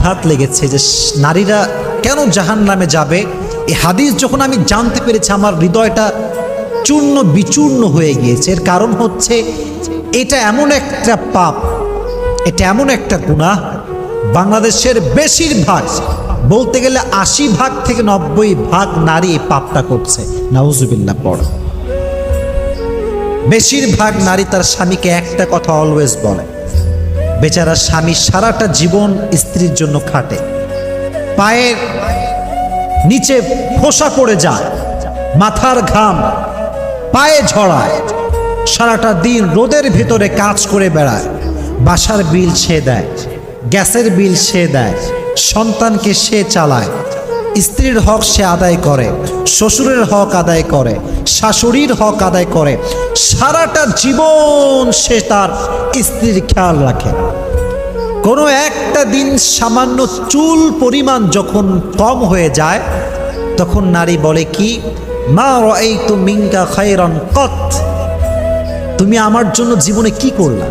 আঘাত লেগেছে যে নারীরা কেন জাহান্নামে যাবে। এই হাদিস যখন আমি জানতে পেরেছি আমার হৃদয়টা চূর্ণ বিচূর্ণ হয়ে গিয়েছে। এর কারণ হচ্ছে এটা এমন একটা পাপ, এটা এমন একটা গুনাহ, বাংলাদেশের বেশিরভাগ বলতে গেলে ৮০ থেকে ৯০ নারী এই পাপটা করছে। নাউজুবিল্লাহ পড়। বেশিরভাগ নারী তার স্বামীকে একটা কথা অলওয়েজ বলে, বেচারা স্বামী সারাটা জীবন স্ত্রীর জন্য খাটে, পায়ের নিচে ফোসা পড়ে যায়, মাথার ঘাম পায়ে ঝরায়, সারাটা দিন রোদের ভেতরে কাজ করে বেড়ায়, বাসার বিল সে দেয়, গ্যাসের বিল সে দেয়, সন্তানকে সে চালায়, স্ত্রীর হক সে আদায় করে, শ্বশুরের হক আদায় করে, শাশুড়ির হক আদায় করে, সারাটা জীবন সে তার স্ত্রীর খেয়াল রাখে। কোনো একটা দিন সামান্য চুল পরিমাণ যখন কম হয়ে যায় তখন নারী বলে কি, মা রাআইতু মিনকা খায়রান কত, তুমি আমার জন্য জীবনে কি করলা।